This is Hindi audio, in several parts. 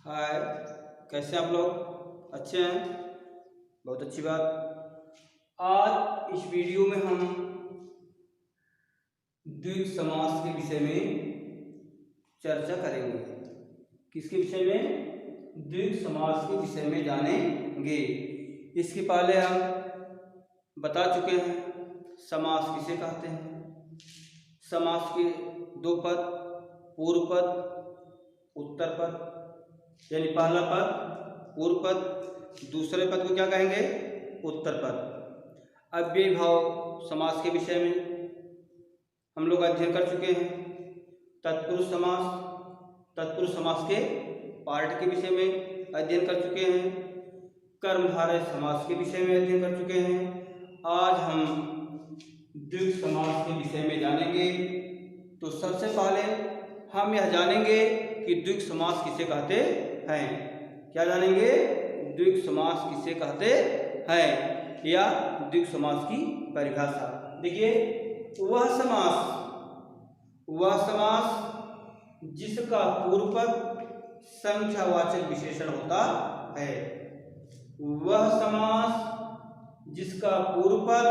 हाय, कैसे हैं आप लोग? अच्छे हैं? बहुत अच्छी बात। आज इस वीडियो में हम द्विग समास के विषय में चर्चा करेंगे। किसके विषय में? द्विग समास के विषय में जानेंगे। इसके पहले हम बता चुके हैं समास किसे कहते हैं। समास के दो पद, पूर्व पद, उत्तर पद, यानी पहला पद पूर्व पद, दूसरे पद को क्या कहेंगे? उत्तर पद। अव्ययी भाव समास के विषय में हम लोग अध्ययन कर चुके हैं। तत्पुरुष समास, तत्पुरुष समास के पार्ट के विषय में अध्ययन कर चुके हैं। कर्मधारय समास के विषय में अध्ययन कर चुके हैं। आज हम द्विग समास के विषय में जानेंगे। तो सबसे पहले हम यह जानेंगे कि द्विग समास किसे कहते हैं। क्या जानेंगे? द्विग समास किसे कहते हैं या द्विग समास की परिभाषा। देखिए, वह समास जिसका पूर्व पद संख्यावाचक विशेषण होता है। वह समास जिसका पूर्व पद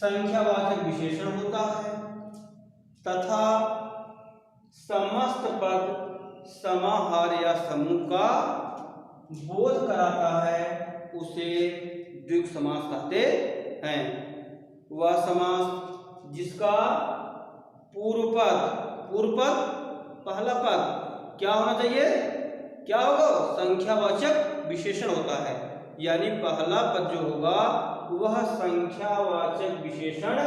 संख्यावाचक विशेषण होता है तथा समस्त पद समाहार या समूह का बोध कराता है, उसे द्विग समास कहते हैं। वह समास जिसका पूर्व पद पहला पद क्या होना चाहिए? क्या होगा? संख्यावाचक विशेषण होता है, यानी पहला पद जो होगा वह संख्यावाचक विशेषण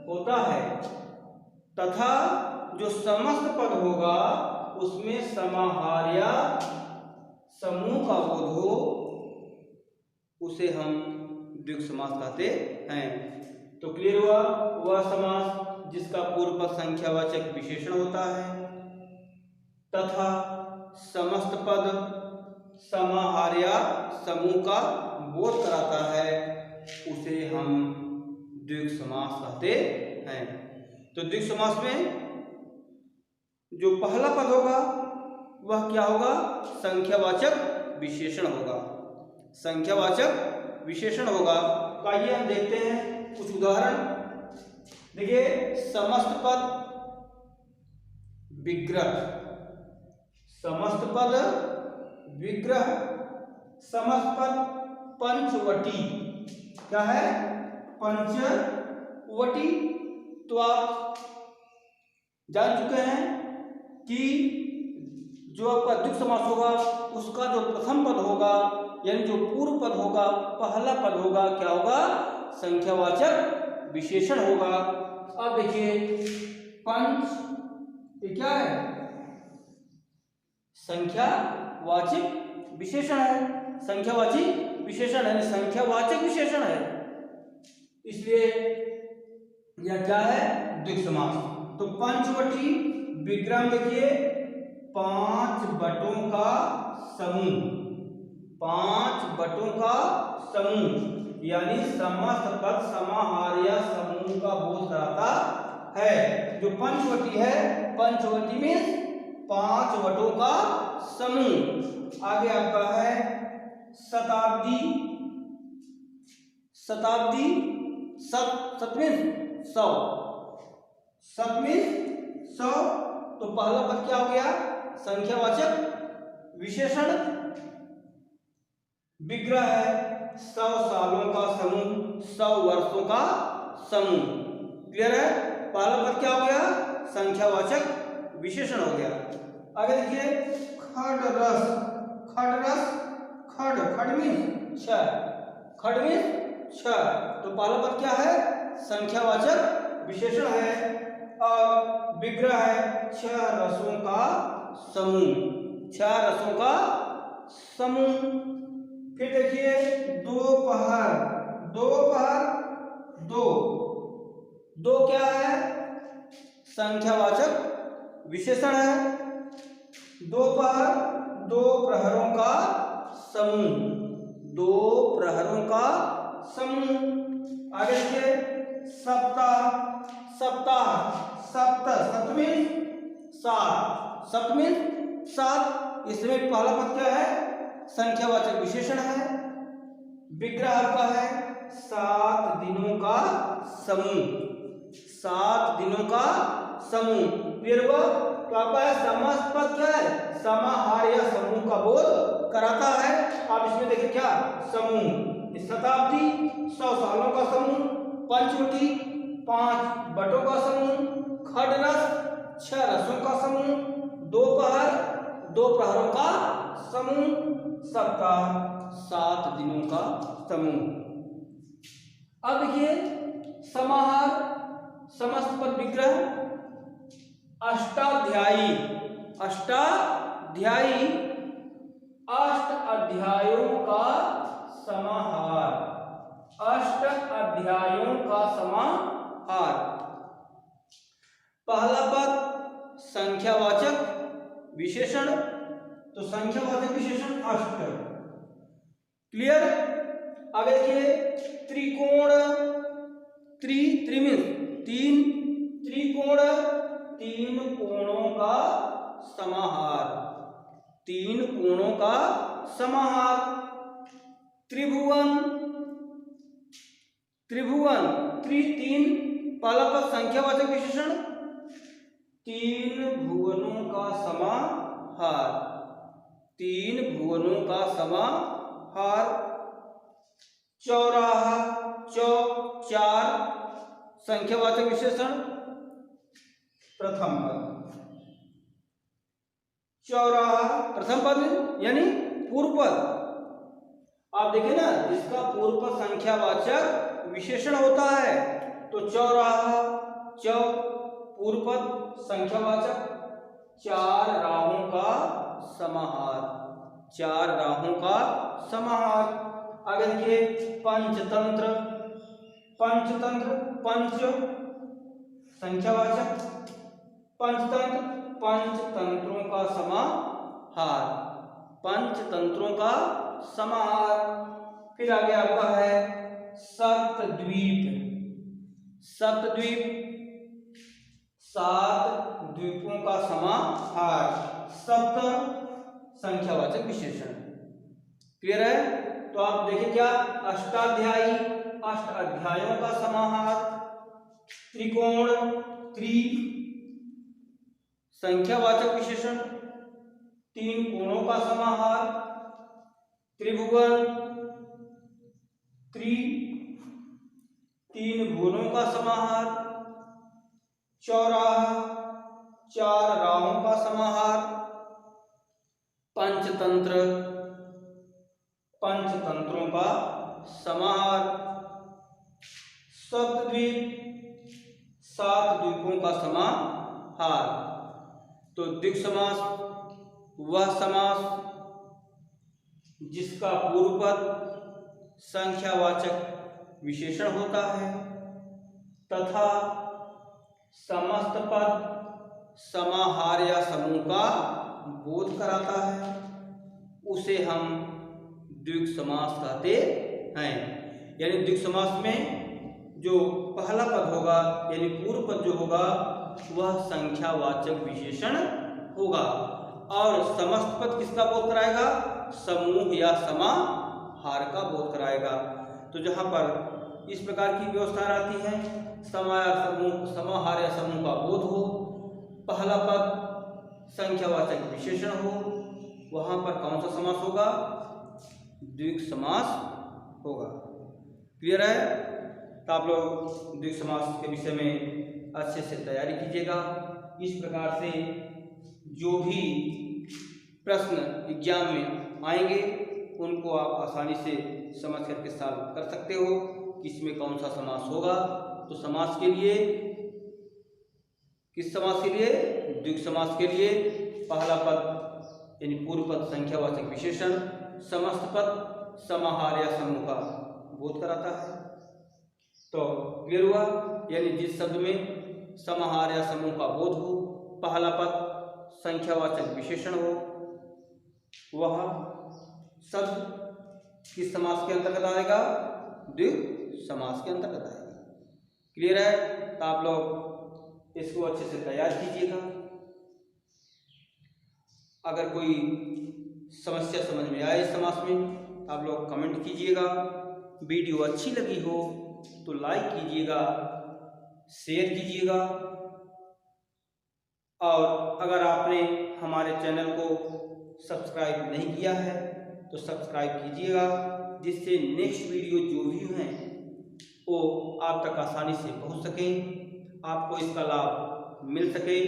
होता है तथा जो समस्त पद होगा उसमें समाहार या समूह का बोध हो, उसे हम द्विग समास कहते हैं। तो क्लियर हुआ? वह समास जिसका पूर्व पद संख्यावाचक विशेषण होता है तथा समस्त पद समाहार या समूह का बोध कराता है, उसे हम द्विग समास कहते हैं। तो द्विग समास में जो पहला पद होगा वह क्या होगा? संख्यावाचक विशेषण होगा। संख्यावाचक विशेषण होगा। तो आइए हम देखते हैं कुछ उदाहरण। देखिए, समस्त पद विग्रह, समस्त पद विग्रह, समस्त पद पंचवटी। क्या है? पंचवटी। तो आप जान चुके हैं कि जो आपका द्विग समास होगा उसका जो प्रथम पद होगा यानी जो पूर्व पद होगा, पहला पद होगा, क्या होगा? संख्यावाचक विशेषण होगा। अब देखिए, पंच ये क्या है? संख्यावाचक विशेषण है। संख्यावाची विशेषण है, संख्यावाचक विशेषण है, इसलिए यह क्या है? द्विग समास। तो पंचवटी विग्रह देखिए, 5 बटों का समूह, 5 बटों का समूह, यानी समस्त पद समाहार या समूह का बोध कराता है। जो पंचवटी है, पंचवटी में 5 बटों का समूह। आगे आपका है शताब्दी, शताब्दी, सतमें 100, सतमें 100। तो पहला पद क्या हो गया? संख्यावाचक विशेषण। विग्रह है 100 सालों का समूह, 100 वर्षों का समूह। क्लियर है? पहला पद क्या हो गया? संख्यावाचक विशेषण हो गया। आगे देखिए, खडरस, खडरस, खड में 6, खड में 6। तो पहला पद क्या है? संख्यावाचक विशेषण है और विग्रह है 6 रसों का समूह, 6 रसों का समूह। फिर देखिए, दोपहर, दोपहर, दो क्या है? संख्यावाचक विशेषण है। दोपहर, 2 प्रहरों का समूह, 2 प्रहरों का समूह। आगे देखिए, सप्ताह, सप्ताह, सप्तमी 7, सप्तमी 7। इसमें पहला पद क्या है? संख्यावाचक विशेषण है। विग्रह आपका है 7 दिनों का समूह। 7 दिनों का समूह क्लियर हुआ। तो आपका है समस्त पद क्या है? समाहार या समूह का बोध कराता है। आप इसमें देखिए क्या समूह, शताब्दी 100 सालों का समूह, पंचवटी 5 बटों का समूह, खडरस 6 रसों का समूह, दोपहर 2 प्रहरों का समूह, सप्ताह 7 दिनों का समूह। अब देखिए समाहार समस्त पद विग्रह अष्टाध्यायी। अष्टाध्यायी 8 अध्यायों का समाहार। 8 अध्यायों का समाहार। पहला पद संख्यावाचक विशेषण, तो संख्यावाचक विशेषण 8 क्लियर। आगे देखिए त्रिकोण, त्रिमीन 3 त्रिकोण 3 कोणों का समाहार। 3 कोणों का समाहार। त्रिभुवन, त्रिभुवन 3 पहला पद संख्यावाचक विशेषण 3 भुवनों का समाहार। 3 भुवनों का समाहार। चौराहा 4 संख्यावाचक विशेषण प्रथम पद। चौराहा प्रथम पद यानी पूर्व पद। आप देखिए ना, जिसका पूर्व पद संख्यावाचक विशेषण होता है तो चौराहा पूर्व पद संख्यावाचक। 4 राहों का समाहार। 4 राहों का समाहार। आगे देखिए पंचतंत्र, पंचतंत्र पंच संख्यावाचक। पंचतंत्र पंचतंत्रों का समाहार। पंचतंत्रों का समाहार। फिर आगे आपका है सप्तद्वीप। सप्तद्वीप 7 द्वीपों का समाहार। सप्त संख्यावाचक विशेषण क्लियर है। तो आप देखिए क्या अष्टाध्यायी 8 अध्यायों का समाहार। त्रिकोण संख्यावाचक विशेषण 3 कोणों का समाहार। त्रिभुवन 3 भुवनों का समाहार। चौराहा 4 राहों का समाहार। पंचतंत्र पंचतंत्रों का समाहार। सप्तद्वीप 7 द्वीपों का समाहार। तो द्विग समास वह समास जिसका पूर्व पद संख्यावाचक विशेषण होता है तथा समस्त पद समाहार या समूह का बोध कराता है, उसे हम द्विग समास कहते हैं। यानी द्विग समास में जो पहला पद होगा यानी पूर्व पद जो होगा वह संख्यावाचक विशेषण होगा और समस्त पद किसका बोध कराएगा? समूह या समाहार का बोध कराएगा। तो जहां पर इस प्रकार की व्यवस्था रहती है, समाहार या समूह का बोध हो, पहला पद संख्यावाचक विशेषण हो, वहां पर कौन सा समास होगा? द्विग समास होगा। क्लियर है। तो आप लोग द्विग समास के विषय में अच्छे से तैयारी कीजिएगा। इस प्रकार से जो भी प्रश्न एग्जाम में आएंगे उनको आप आसानी से समझ करके सॉल्व कर सकते हो कि इसमें कौन सा समास होगा। तो समास के लिए, किस समास के लिए? द्विग समास के लिए पहला पद यानी पूर्व पद संख्यावाचक विशेषण, समस्त पद समाहार या समूह का बोध कराता है। तो क्लियर हुआ। यानी जिस शब्द में समाहार या समूह का बोध हो, पहला पद संख्यावाचक विशेषण हो, वह शब्द किस समास के अंतर्गत आएगा? द्विग समास के अंतर्गत आएगा। क्लियर है। तो आप लोग इसको अच्छे से तैयार कीजिएगा। अगर कोई समस्या समझ में आए इस समास में आप लोग कमेंट कीजिएगा। वीडियो अच्छी लगी हो तो लाइक कीजिएगा, शेयर कीजिएगा, और अगर आपने हमारे चैनल को सब्सक्राइब नहीं किया है तो सब्सक्राइब कीजिएगा, जिससे नेक्स्ट वीडियो जो भी हैं वो आप तक आसानी से पहुंच सके, आपको इसका लाभ मिल सके।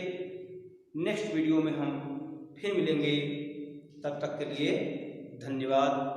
नेक्स्ट वीडियो में हम फिर मिलेंगे, तब तक के लिए धन्यवाद।